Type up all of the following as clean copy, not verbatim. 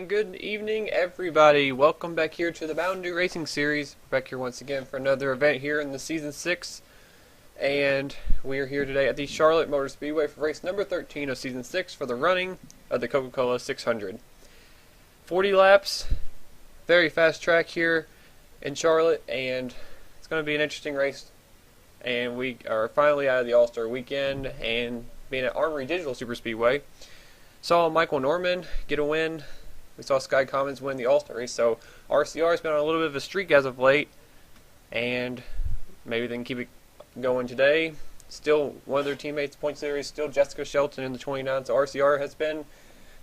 and good evening, everybody. Welcome back here to the Mountain Dew Racing Series. Back here once again for another event here in the Season 6. And we are here today at the Charlotte Motor Speedway for race number 13 of Season 6 for the running of the Coca-Cola 600. 40 laps, very fast track here in Charlotte, and it's going to be an interesting race. And we are finally out of the All-Star weekend and being at Armory Digital Super Speedway. Saw Michael Norman get a win. We saw Sky Commons win the All-Star race. So RCR has been on a little bit of a streak as of late, and maybe they can keep it going today. Still, one of their teammates' point series, still Jessica Shelton in the 29. So RCR has been a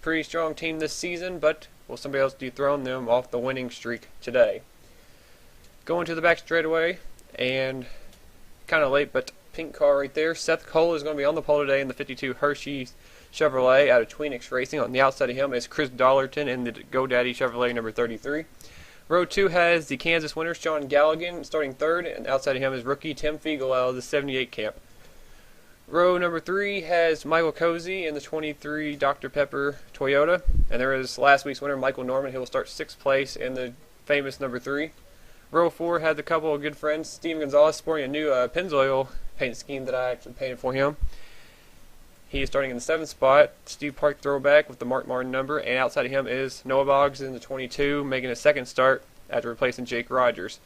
pretty strong team this season, but will somebody else dethrone them off the winning streak today? Going to the back straightaway, and kind of late, but pink car right there. Seth Cole is going to be on the pole today in the 52 Hershey Chevrolet out of Tweenix Racing. On the outside of him is Chris Dollarton in the GoDaddy Chevrolet number 33. Row 2 has the Kansas winner, Sean Galligan, starting third, and outside of him is rookie Tim Fiegel out of the 78 camp. Row number 3 has Michael Cozy in the 23 Dr. Pepper Toyota, and there is last week's winner, Michael Norman. He will start 6th place in the famous number 3. Row 4 had a couple of good friends, Steven Gonzalez sporting a new Pennzoil paint scheme that I actually painted for him. He is starting in the 7th spot. Steve Park throwback with the Mark Martin number, and outside of him is Noah Boggs in the 22, making a second start after replacing Jake Rogers.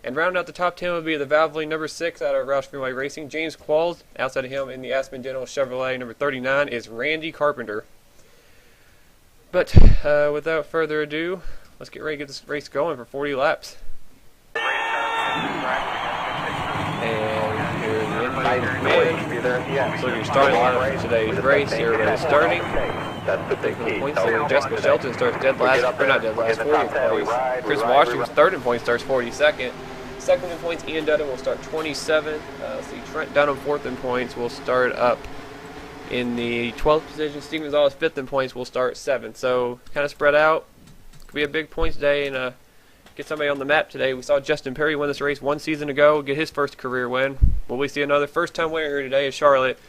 And rounding out the top 10 would be the Valvoline number 6 out of Roush Fenway Racing, James Qualls. Outside of him in the Aspen Dental Chevrolet number 39 is Randy Carpenter. But without further ado, let's get ready to get this race going for 40 laps. And here's the infield. So you're starting line for today's race. Everybody's starting. Taking the points there. Jessica Shelton starts dead last, or not dead last, 40th place. Chris Washington's third in points starts 42nd. Second in points, Ian Dunham will start 27th. Let's see, Trent Dunham, fourth in points, will start up in the 12th position. Steven Gonzalez, fifth in points, will start 7th. So kind of spread out. Could be a big points day and get somebody on the map today. We saw Justin Perry win this race one season ago, get his first career win. Will we see another first-time winner here today at Charlotte?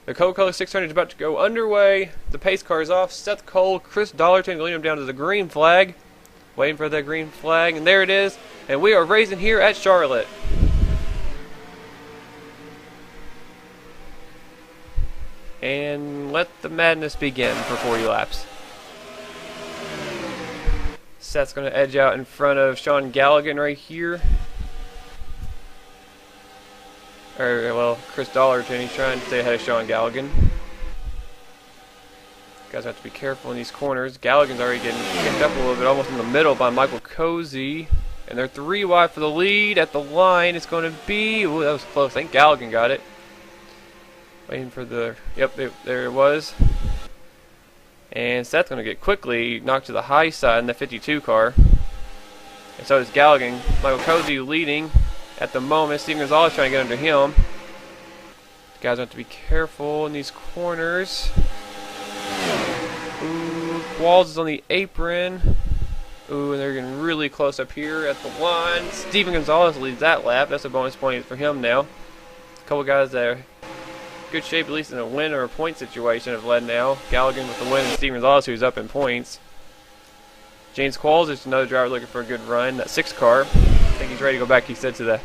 The Coca-Cola 600 is about to go underway. The pace car is off. Seth Cole, Chris Dollarton leading him down to the green flag. Waiting for that green flag, and there it is. And we are racing here at Charlotte. And let the madness begin for 40 laps. Seth's going to edge out in front of Sean Galligan right here. Chris Dollarton, he's trying to stay ahead of Sean Galligan. Guys have to be careful in these corners. Galligan's already getting kicked up a little bit, almost in the middle by Michael Cozy. And they're 3 wide for the lead. At the line, it's going to be... Ooh, that was close. I think Galligan got it. Waiting for the... Yep, there it was. And Seth's going to get quickly knocked to the high side in the 52 car. And so is Galligan. Michael Cozy leading at the moment. Steven Gonzalez trying to get under him. Guys have to be careful in these corners. Ooh, Walls is on the apron. Ooh, and they're getting really close up here at the line. Steven Gonzalez leads that lap. That's a bonus point for him now. A couple guys that are good shape, at least in a win or a point situation, have led now. Galligan with the win, and Steven Gonzalez, who's up in points. James Qualls is another driver looking for a good run. That 6 car. I think he's ready to go back, he said, to the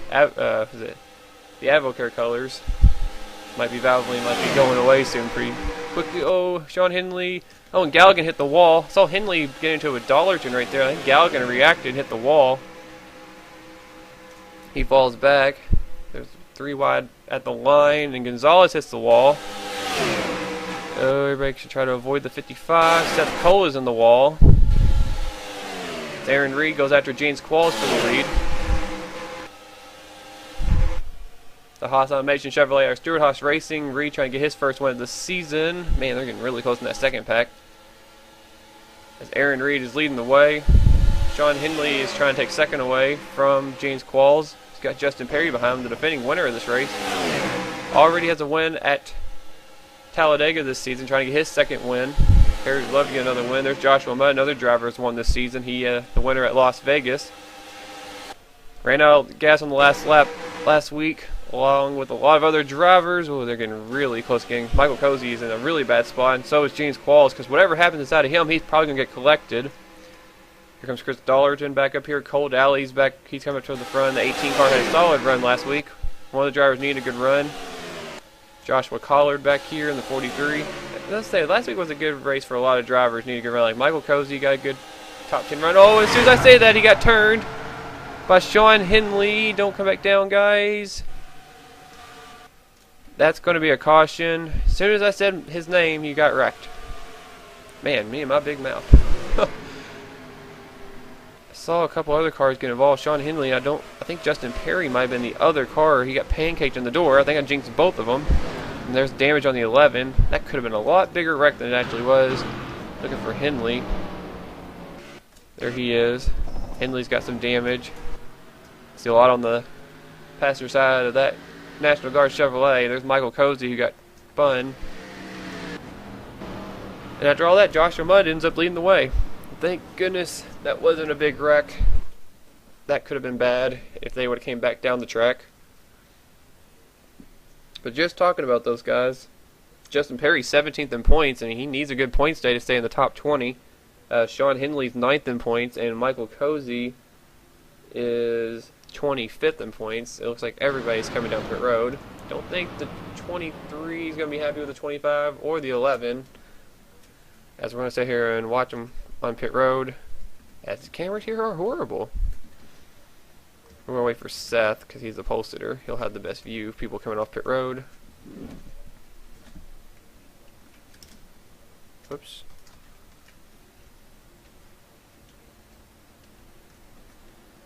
Advocare colors. Might be Valvoline, might be going away soon pretty quickly. Oh, Sean Henley. Oh, and Galligan hit the wall. Saw Henley get into it with Dollarton right there. I think Galligan reacted and hit the wall. He falls back. There's 3 wide at the line, and Gonzalez hits the wall. Oh, everybody should try to avoid the 55. Seth Cole is in the wall. Aaron Reed goes after James Qualls for the lead. The Haas Automation Chevrolet are Stewart Haas Racing. Reed trying to get his first win of the season. Man, they're getting really close in that second pack. As Aaron Reed is leading the way. Sean Henley is trying to take second away from James Qualls. He's got Justin Perry behind him, the defending winner of this race. Already has a win at Talladega this season, trying to get his second win. Perry's love to get another win. There's Joshua Mudd, another driver has won this season. He the winner at Las Vegas. Ran out of gas on the last lap last week along with a lot of other drivers. Oh, they're getting really close. Michael Cozy is in a really bad spot, and so is James Qualls, because whatever happens inside of him, he's probably going to get collected. Here comes Chris Dollarton back up here. Cole Dowley's back. He's coming up toward the front. The 18 car had a solid run last week. One of the drivers needed a good run. Joshua Collard back here in the 43. Let's say last week was a good race for a lot of drivers. Needed a good run. Like Michael Cozy got a good top 10 run. Oh, as soon as I say that, he got turned by Sean Henley. Don't come back down, guys. That's going to be a caution. As soon as I said his name, he got wrecked. Man, me and my big mouth. I saw a couple other cars get involved. Sean Henley, I think Justin Perry might have been the other car. He got pancaked in the door. I think I jinxed both of them. And there's damage on the 11. That could have been a lot bigger wreck than it actually was. Looking for Henley. There he is. Henley's got some damage. See a lot on the passenger side of that National Guard Chevrolet. There's Michael Cozy who got spun. And after all that, Joshua Mudd ends up leading the way. Thank goodness that wasn't a big wreck. That could have been bad if they would have came back down the track. But just talking about those guys, Justin Perry's 17th in points, and he needs a good points day to stay in the top 20. Sean Henley's 9th in points, and Michael Cozy is 25th in points. It looks like everybody's coming down pit road. Don't think the 23 is going to be happy with the 25 or the 11. As we're going to sit here and watch them on pit road. As the cameras here are horrible. We're going to wait for Seth because he's the pole sitter. He'll have the best view of people coming off pit road. Whoops.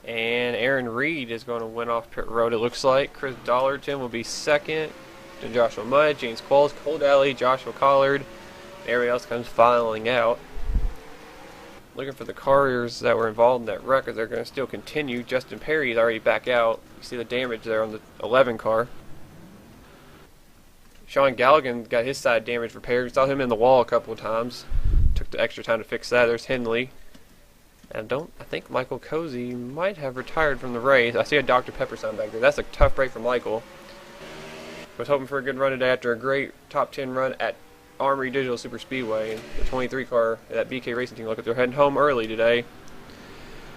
And Aaron Reed is going to win off pit road, it looks like. Chris Dollarton will be second. Then Joshua Mudd, James Qualls, Cole Dowley, Joshua Collard. Everybody else comes filing out. Looking for the cars that were involved in that wreck, as they're going to still continue. Justin Perry is already back out. You see the damage there on the 11 car. Sean Galligan got his side damage repaired. We saw him in the wall a couple of times. Took the extra time to fix that. There's Henley. And I think Michael Cozy might have retired from the race. I see a Dr. Pepper sign back there. That's a tough break for Michael. Was hoping for a good run today after a great top 10 run at Armory Digital Super Speedway. And the 23 car, that BK Racing team, look like they're heading home early today.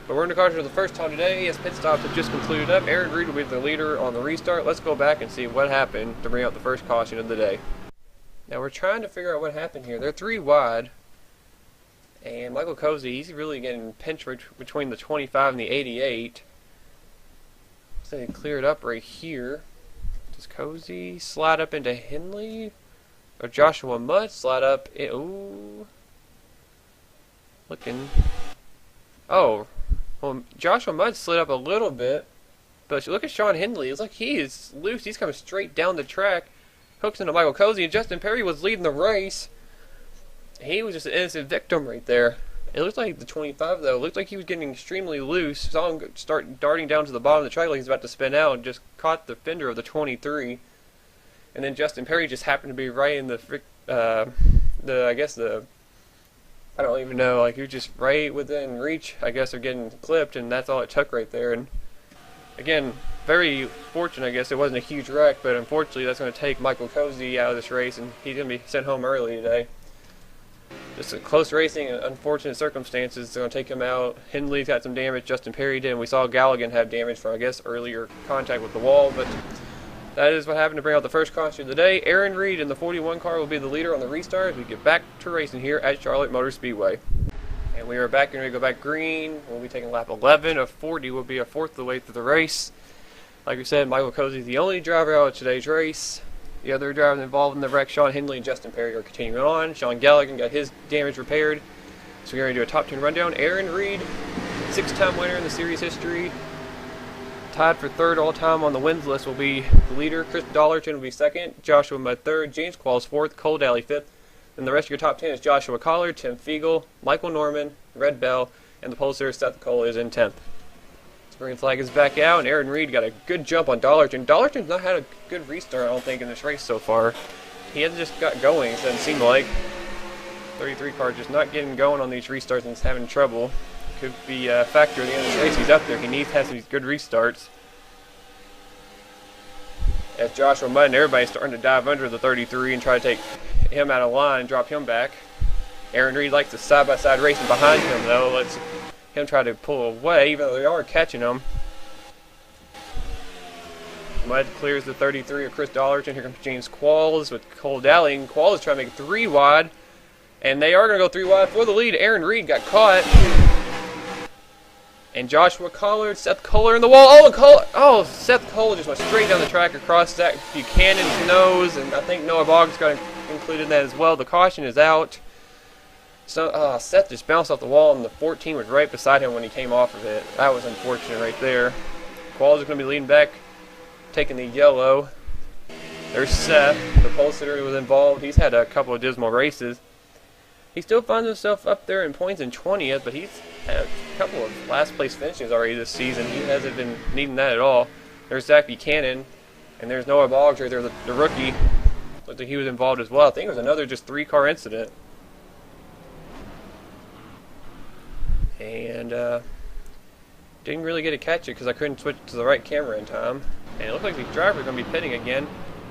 But we're in the car for the first time today as pit stops have just concluded up. Aaron Reed will be the leader on the restart. Let's go back and see what happened to bring out the first caution of the day. Now we're trying to figure out what happened here. They're 3 wide. And Michael Cozy, he's really getting pinched between the 25 and the 88. So they clear it up right here. Does Cozy slide up into Henley? Or Joshua Mudd slide up? Ooh. Looking. Oh. Well, Joshua Mudd slid up a little bit. But look at Sean Henley. It's like he is loose. He's coming straight down the track. Hooks into Michael Cozy. And Justin Perry was leading the race. He was just an innocent victim right there. It looked like the 25, though. It looked like he was getting extremely loose. Saw him start darting down to the bottom of the track like he's about to spin out, and just caught the fender of the 23. And then Justin Perry just happened to be right in I don't even know, like he was just right within reach, I guess, of getting clipped, and that's all it took right there. And again, very fortunate, I guess. It wasn't a huge wreck, but unfortunately that's going to take Michael Cozy out of this race, and he's going to be sent home early today. Just a close racing and unfortunate circumstances. It's going to take him out. Henley's got some damage. Justin Perry did. And we saw Galligan have damage from, I guess, earlier contact with the wall. But that is what happened to bring out the first caution of the day. Aaron Reed in the 41 car will be the leader on the restart as we get back to racing here at Charlotte Motor Speedway. And we are back. Going to go back green. We'll be taking lap 11 of 40. Will be a fourth of the way through the race. Like we said, Michael Cozy is the only driver out of today's race. The other drivers involved in the wreck, Sean Henley and Justin Perry, are continuing on. Sean Galligan got his damage repaired. So we're going to do a top 10 rundown. Aaron Reed, 6-time winner in the series history. Tied for third all-time on the wins list will be the leader. Chris Dollarton will be second. Joshua Mudd third. James Qualls fourth. Cole Dowley fifth. And the rest of your top 10 is Joshua Collard, Tim Fiegel, Michael Norman, Red Bell, and the pole sitter Seth Cole is in 10th. Green flag is back out, and Aaron Reed got a good jump on Dollarton. Dollarton's not had a good restart, I don't think, in this race so far. He hasn't just got going, it doesn't seem like. 33 car just not getting going on these restarts and he's having trouble. Could be a factor at the end of the race. He's up there. He needs to have some good restarts. as Joshua Mudd and everybody's starting to dive under the 33 and try to take him out of line and drop him back. Aaron Reed likes the side-by-side racing behind him, though. Lets him try to pull away, even though they are catching him. Mudd clears the 33 of Chris Dollarton. Here comes James Qualls with Cole Dowling. Qualls trying to make it 3 wide. And they are going to go 3 wide for the lead. Aaron Reed got caught. And Joshua Collard, Seth Kohler in the wall. Oh, Seth Kohler just went straight down the track across Zach Buchanan's nose. And I think Noah Boggs got included in that as well. The caution is out. So Seth just bounced off the wall, and the 14 was right beside him when he came off of it. That was unfortunate right there. Qualls is going to be leading back, taking the yellow. There's Seth, the pole sitter who was involved. He's had a couple of dismal races. He still finds himself up there in points in 20th, but he's had a couple of last place finishes already this season. He hasn't been needing that at all. There's Zach Buchanan, and there's Noah Boggs right there, the rookie. Looked like he was involved as well. I think it was another just 3-car incident. And didn't really get to catch it because I couldn't switch to the right camera in time. And it looked like the driver is going to be pitting again.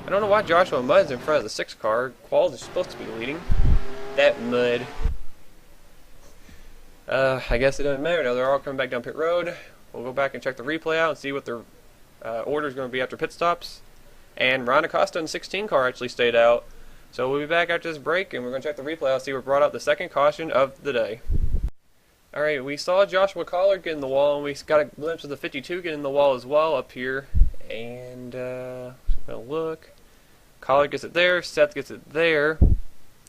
I don't know why Joshua Mudd's in front of the 6 car. Qualls is supposed to be leading. That Mudd. I guess it doesn't matter now. They're all coming back down pit road. We'll go back and check the replay out and see what their order is going to be after pit stops. And Ryan Acosta in the 16 car actually stayed out. So we'll be back after this break, and we're going to check the replay out and see what brought out the second caution of the day. Alright, we saw Joshua Collard get in the wall, and we got a glimpse of the 52 get in the wall as well up here. And, I'm going to look. Collard gets it there, Seth gets it there.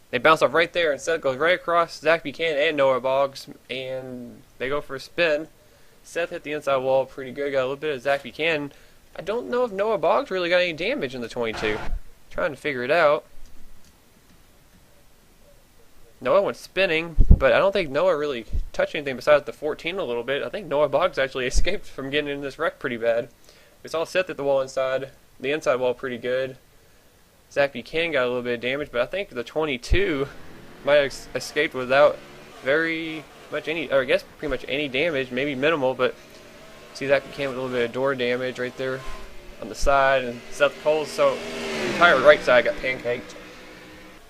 They bounce off right there, and Seth goes right across Zach Buchanan and Noah Boggs, and they go for a spin. Seth hit the inside wall pretty good, got a little bit of Zach Buchanan. I don't know if Noah Boggs really got any damage in the 22. Trying to figure it out. Noah went spinning, but I don't think Noah really touched anything besides the 14 a little bit. I think Noah Boggs actually escaped from getting in this wreck pretty bad. We saw Seth hit the wall inside, the inside wall pretty good. Zach Buchanan got a little bit of damage, but I think the 22 might have escaped without very much any, or I guess pretty much any damage, maybe minimal, but see Zach Buchanan with a little bit of door damage right there on the side, and Seth Kohler, so the entire right side got pancaked.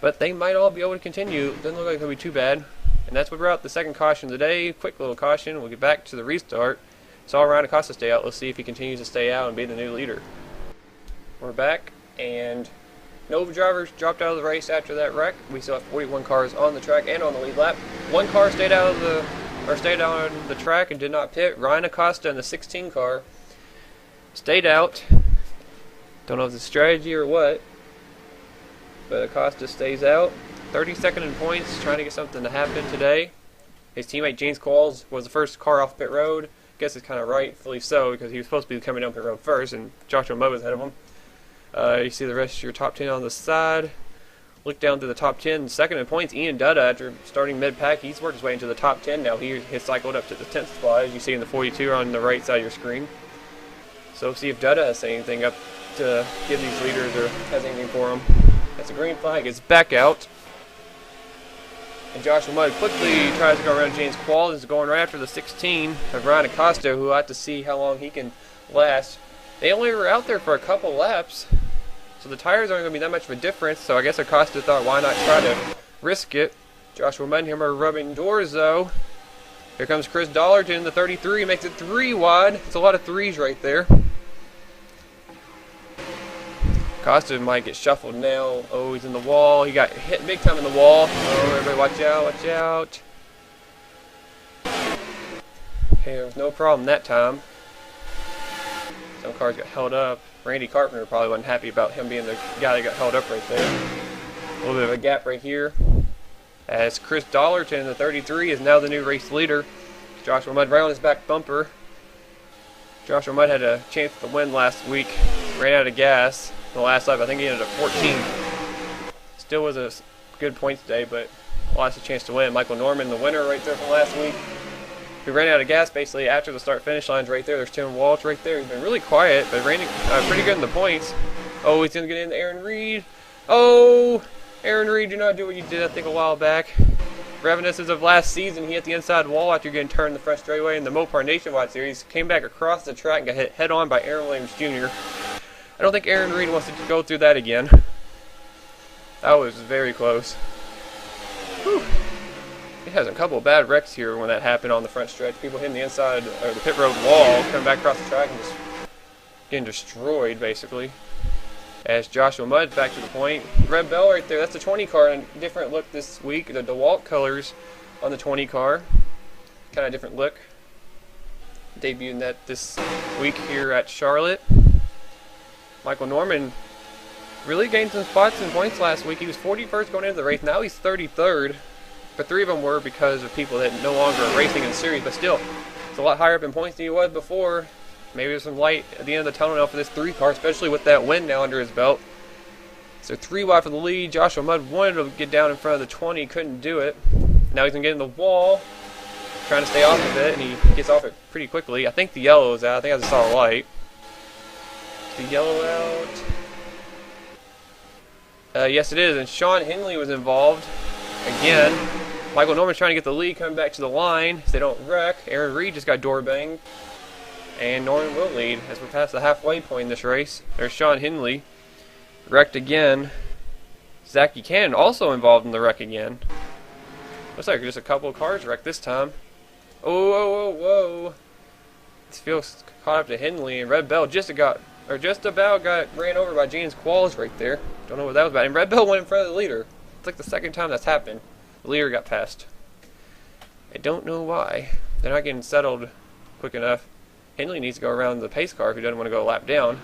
But they might all be able to continue. Doesn't look like it'll be too bad. And that's what brought out the second caution of the day. Quick little caution. We'll get back to the restart. Saw Ryan Acosta stay out. Let's see if he continues to stay out and be the new leader. We're back, and no drivers dropped out of the race after that wreck. We still have 41 cars on the track and on the lead lap. One car stayed out on the track and did not pit. Ryan Acosta in the 16 car stayed out. Don't know if it's a strategy or what. But Acosta stays out. 32nd in points, trying to get something to happen today. His teammate James Qualls was the first car off pit road. Guess it's kind of rightfully so because he was supposed to be coming down pit road first, and Joshua Mudd was ahead of him. You see the rest of your top 10 on the side. Look down to the top 10. Second in points, Ian Dutta, after starting mid-pack, he's worked his way into the top 10 now. He has cycled up to the 10th spot, as you see in the 42 on the right side of your screen. So see if Dutta has anything up to give these leaders or has anything for them. That's a green flag. It's back out. And Joshua Mudd quickly tries to go around James Qualls. Is going right after the 16 of Ryan Acosta, who will have to see how long he can last. They only were out there for a couple laps, so the tires aren't going to be that much of a difference. So I guess Acosta thought, why not try to risk it? Joshua Mudd and him are rubbing doors, though. Here comes Chris Dollarton, the 33, makes it 3 wide. It's a lot of 3s right there. Acosta might get shuffled now. Oh, he's in the wall. He got hit big time in the wall. Oh, everybody watch out, watch out. Okay, there was no problem that time. Some cars got held up. Randy Carpenter probably wasn't happy about him being the guy that got held up right there. A little bit of a gap right here. As Chris Dollarton, the 33, is now the new race leader. Joshua Mudd right on his back bumper. Joshua Mudd had a chance to win last week. Ran out of gas. The last lap, I think he ended up 14. Still was a good point today, but lost a chance to win. Michael Norman, the winner right there from last week. He ran out of gas basically after the start-finish lines right there. There's Tim Walsh right there. He's been really quiet, but ran pretty good in the points. Oh, he's going to get into Aaron Reed. Oh, Aaron Reed, do not do what you did, I think, a while back. Reminiscence of last season, he hit the inside wall after getting turned the front straightaway in the Mopar Nationwide Series. Came back across the track and got hit head-on by Aaron Williams Jr. I don't think Aaron Reed wants to go through that again. That was very close. Whew. He has a couple of bad wrecks here when that happened on the front stretch. People hitting the inside or the pit road wall, coming back across the track and just getting destroyed basically. As Joshua Mudd's back to the point. Red Bell right there, that's the 20 car, and a different look this week. The DeWalt colors on the 20 car. Kind of different look. Debuting that this week here at Charlotte. Michael Norman really gained some spots and points last week. He was 41st going into the race. Now he's 33rd. But 3 of them were because of people that no longer are racing in the series. But still, it's a lot higher up in points than he was before. Maybe there's some light at the end of the tunnel now for this 3 car, especially with that win now under his belt. So 3 wide for the lead. Joshua Mudd wanted to get down in front of the 20, couldn't do it. Now he's going to get in the wall, trying to stay off of it, and he gets off it pretty quickly. I think the yellow is out. I think I just saw a light. Is the yellow out? Yes, it is. And Sean Henley was involved again. Michael Norman's trying to get the lead, coming back to the line so they don't wreck. Aaron Reed just got door banged. And Norman will lead as we're past the halfway point in this race. There's Sean Henley. Wrecked again. Zach Buchanan also involved in the wreck again. Looks like just a couple of cars wrecked this time. Oh, whoa, whoa, whoa. This feels caught up to Henley, and Red Bell just about got ran over by James Qualls right there. Don't know what that was about. And Red Bell went in front of the leader. It's like the second time that's happened. The leader got passed. I don't know why. They're not getting settled quick enough. Henley needs to go around the pace car if he doesn't want to go a lap down.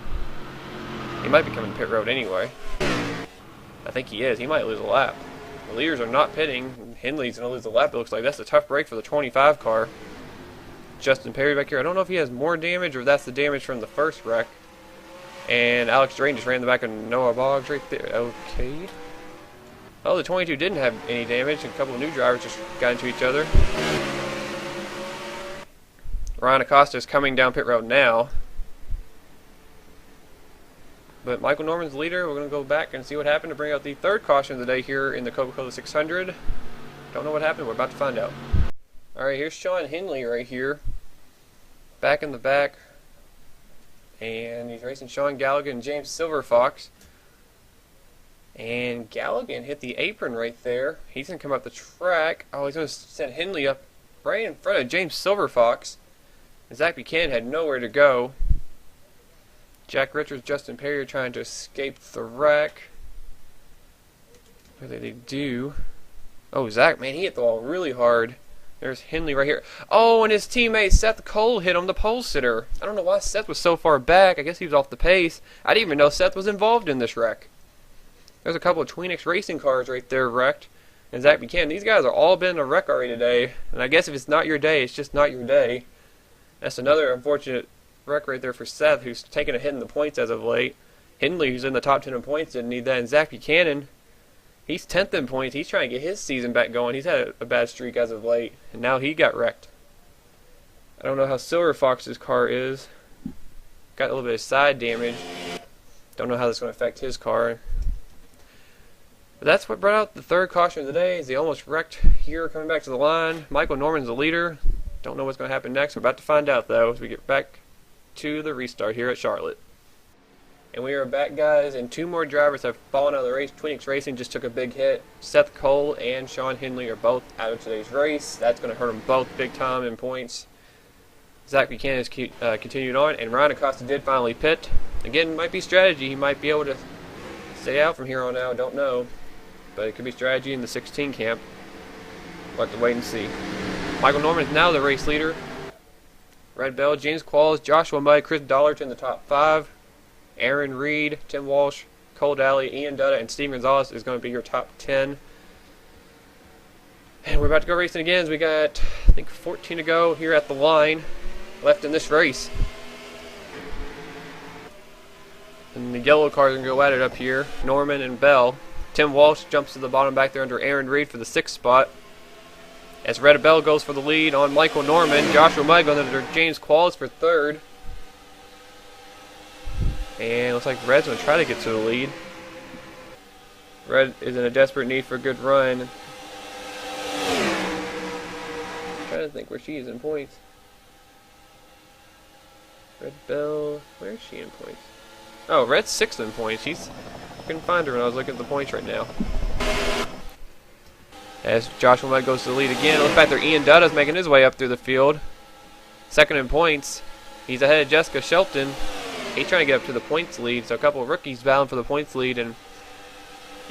He might be coming to pit road anyway. I think he is. He might lose a lap. The leaders are not pitting. Henley's going to lose a lap, it looks like. That's a tough break for the 25 car. Justin Perry back here. I don't know if he has more damage or if that's the damage from the first wreck. And Alex Drain just ran in the back of Noah Boggs right there. Okay. Oh, the 22 didn't have any damage. A couple of new drivers just got into each other. Ryan Acosta is coming down pit road now. But Michael Norman's the leader. We're going to go back and see what happened to bring out the 3rd caution of the day here in the Coca-Cola 600. Don't know what happened. We're about to find out. Alright, here's Sean Henley right here. Back in the back. And he's racing Sean Galligan and James Silverfox. And Galligan hit the apron right there. He's going to come up the track. Oh, he's going to send Henley up right in front of James Silverfox. And Zach Buchanan had nowhere to go. Jack Richards, Justin Perry are trying to escape the wreck. What do they do? Oh, Zach, man, he hit the wall really hard. There's Henley right here. Oh, and his teammate Seth Cole hit him, the pole sitter. I don't know why Seth was so far back. I guess he was off the pace. I didn't even know Seth was involved in this wreck. There's a couple of Tweenix racing cars right there wrecked. And Zach Buchanan. These guys are all been in a wreck already today. And I guess if it's not your day, it's just not your day. That's another unfortunate wreck right there for Seth, who's taken a hit in the points as of late. Henley, who's in the top 10 in points, didn't need that. And Zach Buchanan, he's 10th in points. He's trying to get his season back going. He's had a bad streak as of late. And now he got wrecked. I don't know how Silver Fox's car is. Got a little bit of side damage. Don't know how that's going to affect his car. But that's what brought out the 3rd caution of the day. Is he almost wrecked here coming back to the line. Michael Norman's the leader. Don't know what's going to happen next. We're about to find out, though, as we get back to the restart here at Charlotte. And we are back, guys, and 2 more drivers have fallen out of the race. Tweenix Racing just took a big hit. Seth Cole and Sean Henley are both out of today's race. That's going to hurt them both big time in points. Zach Buchanan has continued on, and Ryan Acosta did finally pit. Again, might be strategy. He might be able to stay out from here on out. Don't know. But it could be strategy in the 16 camp. We'll have to wait and see. Michael Norman is now the race leader. Red Bell, James Qualls, Joshua Mudd, Chris Dollarton in the top 5. Aaron Reed, Tim Walsh, Cole Daly, Ian Dutta, and Steve Gonzalez is going to be your top 10. And we're about to go racing again. We got, I think, 14 to go here at the line left in this race. And the yellow cars are going to go at it up here. Norman and Bell. Tim Walsh jumps to the bottom back there under Aaron Reed for the 6th spot. As Red Bell goes for the lead on Michael Norman. Joshua Mudd goes under James Qualls for 3rd. And looks like Red's going to try to get to the lead. Red is in a desperate need for a good run. I'm trying to think where she is in points. Red Bell, where is she in points? Oh, Red's 6th in points. I couldn't find her when I was looking at the points right now. As Joshua Mudd goes to the lead again. Looks back there, Ian Dutta's making his way up through the field. 2nd in points. He's ahead of Jessica Shelton. He's trying to get up to the points lead. So a couple of rookies battling for the points lead. And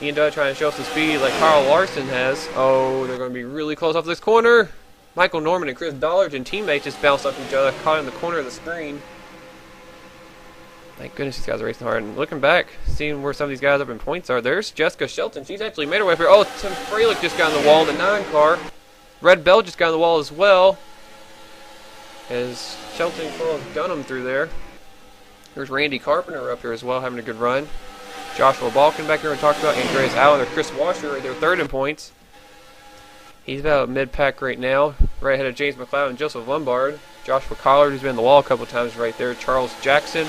Ian Dutta trying to show some speed like Carl Larson has. Oh, they're going to be really close off this corner. Michael Norman and Chris Dollarton, teammates, just bounced off each other, caught in the corner of the screen. Thank goodness these guys are racing hard. And looking back, seeing where some of these guys up in points are, there's Jessica Shelton. She's actually made her way up here. Oh, Tim Freilich just got on the wall in the 9 car. Red Bell just got on the wall as well. As Shelton follows Dunham through there. There's Randy Carpenter up here as well, having a good run. Joshua Balkin back here we talked about. Andreas Allen or Chris Washer right there, 3rd in points. He's about mid-pack right now. Right ahead of James McLeod and Joseph Lombard. Joshua Collard, who's been in the wall a couple times right there. Charles Jackson.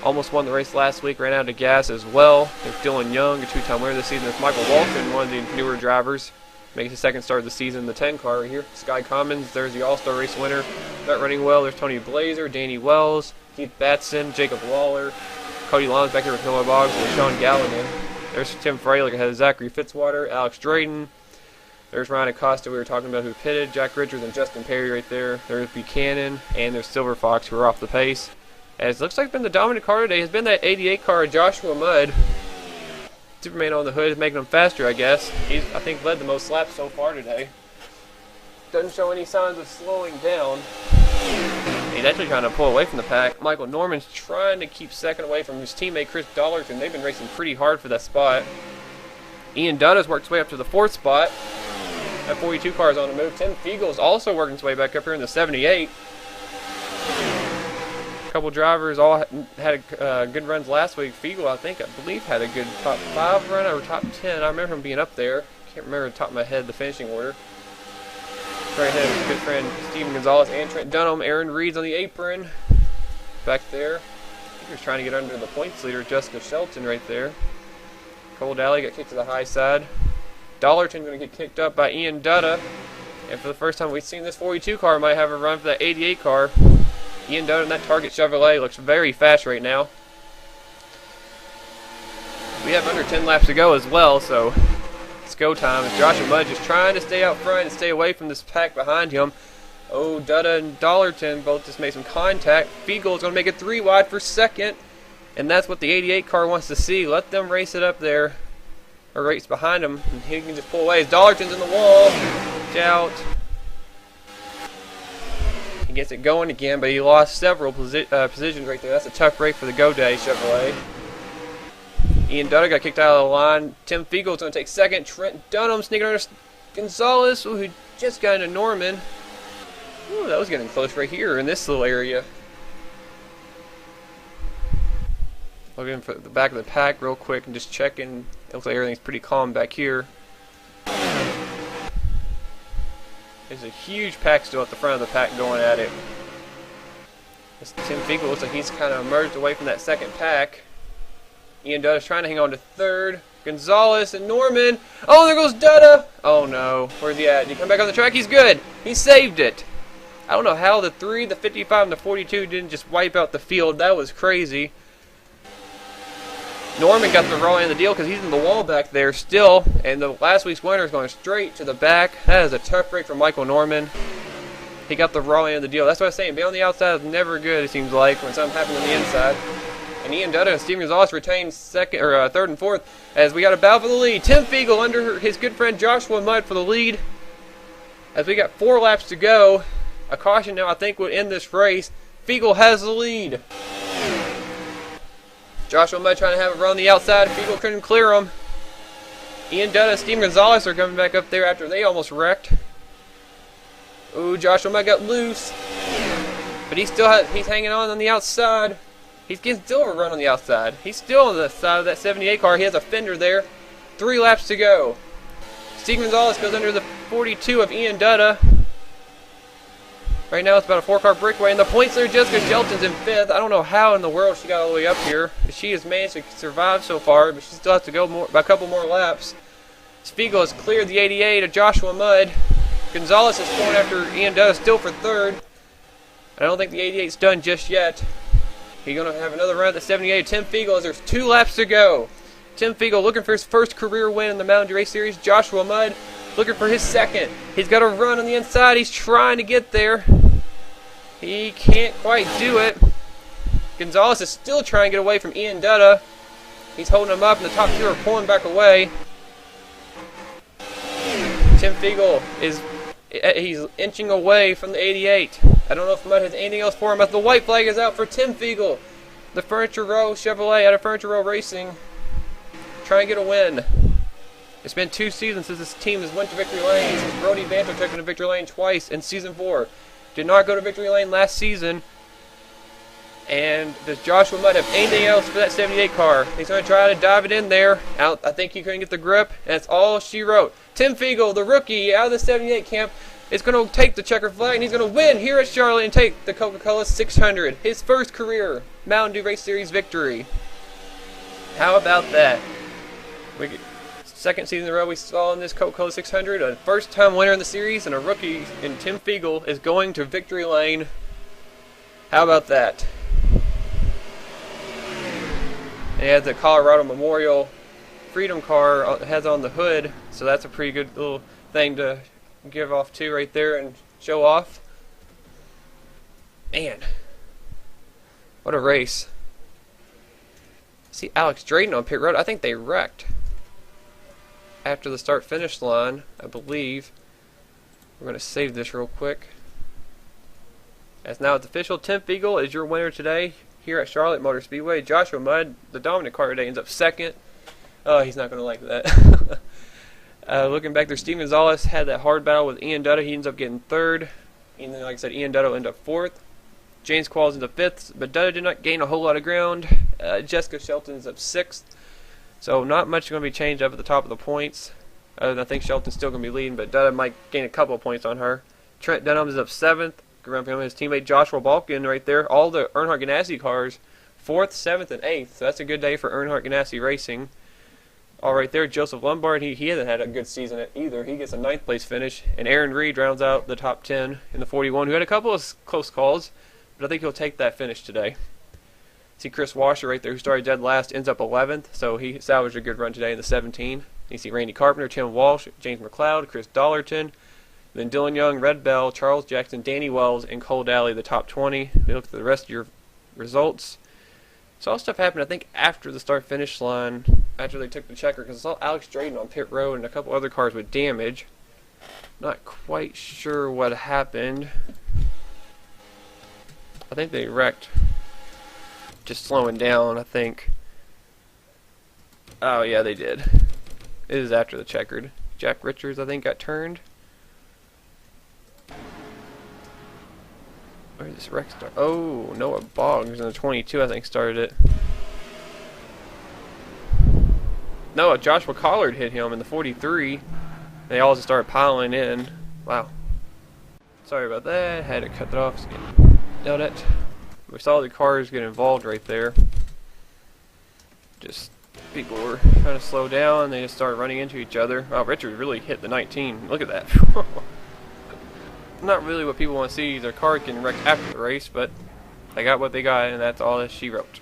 Almost won the race last week, ran out of gas as well. There's Dylan Young, a 2-time winner this season. There's Michael Walton, one of the newer drivers. Makes his 2nd start of the season in the 10 car right here. Sky Commons, there's the All-Star race winner. Not running well. There's Tony Blazer, Danny Wells, Keith Batson, Jacob Waller, Cody Lons back here with Noah Boggs and Sean Galligan. There's Tim Freilich ahead of Zachary Fitzwater, Alex Drayton. There's Ryan Acosta we were talking about who pitted, Jack Richards and Justin Perry right there. There's Buchanan, and there's Silver Fox who are off the pace. As it looks like been the dominant car today has been that 88 car of Joshua Mudd. Superman on the hood is making him faster, I guess. He's, I think, led the most laps so far today. Doesn't show any signs of slowing down. He's actually trying to pull away from the pack. Michael Norman's trying to keep 2nd away from his teammate Chris Dollarton. They've been racing pretty hard for that spot. Ian Dutta's worked his way up to the 4th spot. That 42 car is on the move. Tim Fiegel's also working his way back up here in the 78. A couple drivers all had good runs last week. Fiegel, I believe, had a good top 5 run or top 10. I remember him being up there. Can't remember off the top of my head the finishing order. Right ahead of his good friend Steven Gonzalez and Trent Dunham. Aaron Reed's on the apron. Back there. I think he was trying to get under the points leader, Jessica Shelton, right there. Cole Daly got kicked to the high side. Dollarton going to get kicked up by Ian Dutta. And for the first time we've seen this 42 car might have a run for that 88 car. Ian Dutta in that Target Chevrolet looks very fast right now. We have under 10 laps to go as well, so it's go time. As Joshua Mudd just trying to stay out front and stay away from this pack behind him. Oh, Dutta and Dollarton both just made some contact. Fiegel is going to make it 3 wide for 2nd. And that's what the 88 car wants to see. Let them race it up there. Or race behind him. And he can just pull away. As Dollarton's in the wall. Watch out. He gets it going again, but he lost several positions right there. That's a tough break for the Go Day Chevrolet. Ian Dutta got kicked out of the line. Tim Fiegel's going to take 2nd. Trent Dunham sneaking under Gonzalez, who just got into Norman. Ooh, that was getting close right here in this little area. Looking for the back of the pack real quick and just checking. It looks like everything's pretty calm back here. There's a huge pack still at the front of the pack going at it. This Tim Fiegel looks like he's kind of emerged away from that 2nd pack. Ian Dutta's trying to hang on to 3rd. Gonzalez and Norman. Oh, there goes Dutta. Oh no, where's he at? Did he come back on the track? He's good. He saved it. I don't know how the 3, the 55, and the 42 didn't just wipe out the field. That was crazy. Norman got the raw end of the deal because he's in the wall back there still. And the last week's winner is going straight to the back. That is a tough break for Michael Norman. He got the raw end of the deal. That's what I was saying. Being on the outside is never good, it seems like, when something happens on the inside. And Ian Dutta and Steven Gonzalez retain 3rd and 4th as we got a battle for the lead. Tim Fiegel under his good friend Joshua Mudd for the lead. As we got 4 laps to go. A caution now I think will end this race. Fiegel has the lead. Joshua Mudd trying to have it run the outside. Fiegel couldn't clear him. Ian Dutta and Steven Gonzalez are coming back up there after they almost wrecked. Ooh, Joshua Mudd got loose. But he's hanging on the outside. He's getting still a run on the outside. He's still on the side of that 78 car. He has a fender there. 3 laps to go. Steven Gonzalez goes under the 42 of Ian Dutta. Right now it's about a 4-car breakaway, and the points there, Jessica Shelton's in 5th. I don't know how in the world she got all the way up here. She has managed to survive so far, but she still has to go a couple more laps. Fiegel has cleared the 88 of Joshua Mudd. Gonzalez is going after Ian Dutta, still for 3rd. I don't think the 88's done just yet. He's going to have another run at the 78. Tim Fiegel, as there's 2 laps to go. Tim Fiegel looking for his first career win in the Mountain Dew Race Series. Joshua Mudd looking for his second. He's got a run on the inside. He's trying to get there. He can't quite do it. Gonzalez is still trying to get away from Ian Dutta. He's holding him up, and the top 2 are pulling back away. Tim Fiegel he's inching away from the 88. I don't know if Mudd has anything else for him, but the white flag is out for Tim Fiegel. The Furniture Row Chevrolet out of Furniture Row Racing, trying to get a win. It's been 2 seasons since this team has went to victory lane, since Brody Banter took him to victory lane twice in season 4. Did not go to victory lane last season. And does Joshua Mudd have anything else for that 78 car? He's going to try to dive it in there. I think he couldn't get the grip, and that's all she wrote. Tim Fiegel, the rookie out of the 78 camp, is going to take the checker flag, and he's going to win here at Charlotte and take the Coca-Cola 600. His first career Mountain Dew Race Series victory. How about that? Second season in a row we saw in this Coca-Cola 600, a first-time winner in the series, and a rookie in Tim Fiegel is going to victory lane. How about that? It has the Colorado Memorial Freedom car, has on the hood, so that's a pretty good little thing to give off to right there and show off. Man, what a race. See Alex Drayton on pit road. I think they wrecked after the start finish line, I believe. We're going to save this real quick. As now it's official, Tim Fiegel is your winner today here at Charlotte Motor Speedway. Joshua Mudd, the dominant car today, ends up second. Oh, he's not going to like that. Looking back there, Steven Gonzalez had that hard battle with Ian Dutta. He ends up getting third. And then, like I said, Ian Dutta ended up fourth. James Qualls ends up fifth, but Dutta did not gain a whole lot of ground. Jessica Shelton ends up sixth. So not much going to be changed up at the top of the points. I think Shelton's still going to be leading, but Dutta might gain a couple of points on her. Trent Dunham is up seventh. Good run for him. His teammate Joshua Balkin right there. All the Earnhardt Ganassi cars, 4th, 7th, and 8th. So that's a good day for Earnhardt Ganassi Racing. All right there, Joseph Lombard, he hasn't had a good season either. He gets a 9th place finish. And Aaron Reed rounds out the top 10 in the 41, who had a couple of close calls, but I think he'll take that finish today. See Chris Washer right there, who started dead last, ends up 11th, so he salvaged a good run today in the 17. You see Randy Carpenter, Tim Walsh, James McLeod, Chris Dollarton, then Dylan Young, Red Bell, Charles Jackson, Danny Wells, and Cole Daly, the top 20. We look at the rest of your results. So all stuff happened, I think, after the start-finish line, after they took the checker, because I saw Alex Drayton on pit road and a couple other cars with damage. Not quite sure what happened. I think they wrecked. Just slowing down, I think. Oh, yeah, they did. It is after the checkered. Jack Richards, I think, got turned. Where did this wreck start? Oh, Noah Boggs in the 22, I think, started it. No, Joshua Collard hit him in the 43. They all just started piling in. Wow. Sorry about that. Had to cut that off. Nailed it. We saw the cars get involved right there. Just people were trying to slow down. They just started running into each other. Wow, Richard really hit the 19. Look at that. Not really what people want to see. Their car getting wrecked after the race, but they got what they got, and that's all that she wrote.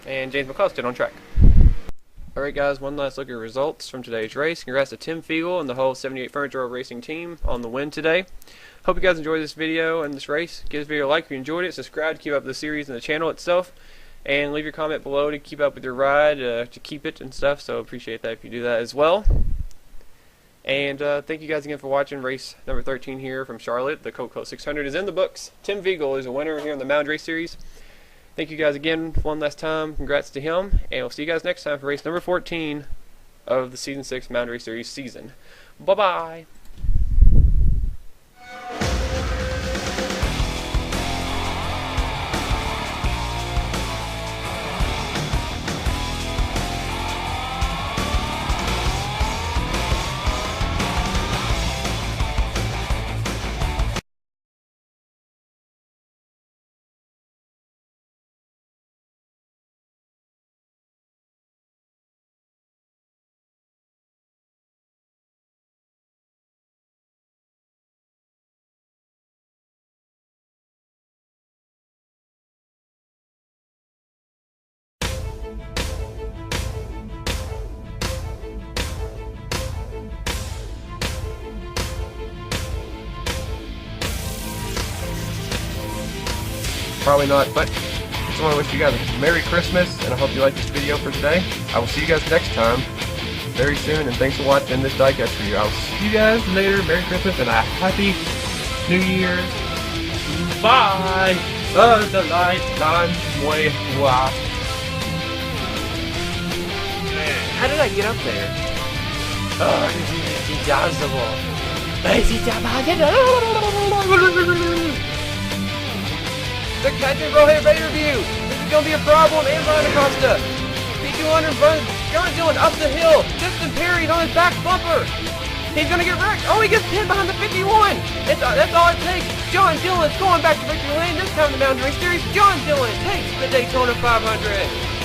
And James McCall stayed on track. Alright guys, one last look at results from today's race. Congrats to Tim Fiegel and the whole 78 Furniture Row Racing team on the win today. Hope you guys enjoyed this video and this race. Give this video a like if you enjoyed it. Subscribe to keep up with the series and the channel itself. And leave your comment below to keep up with your ride, to keep it and stuff. So appreciate that if you do that as well. And thank you guys again for watching race number 13 here from Charlotte. The Coca-Cola 600 is in the books. Tim Fiegel is a winner here in the Mound Race Series. Thank you guys again one last time. Congrats to him. And we'll see you guys next time for race number 14 of the Season 6 Mound Race Series season. Bye-bye. Probably not, but I just want to wish you guys a Merry Christmas, and I hope you liked this video for today. I will see you guys next time, very soon, and thanks for watching this diecast review. I will see you guys later. Merry Christmas and a Happy New Year. Bye! The lifetime way. Wow. How did I get up there? Oh, this is impossible. The Captain Rohit Ray review. This is gonna be a problem. And Ryan Acosta. P200 runs John Dillon up the hill. Justin Perry's on his back bumper. He's gonna get wrecked. Oh, he gets pinned behind the 51. That's all it takes. John Dillon's going back to victory lane. This time in the Mountain Race Series, John Dillon takes the Daytona 500.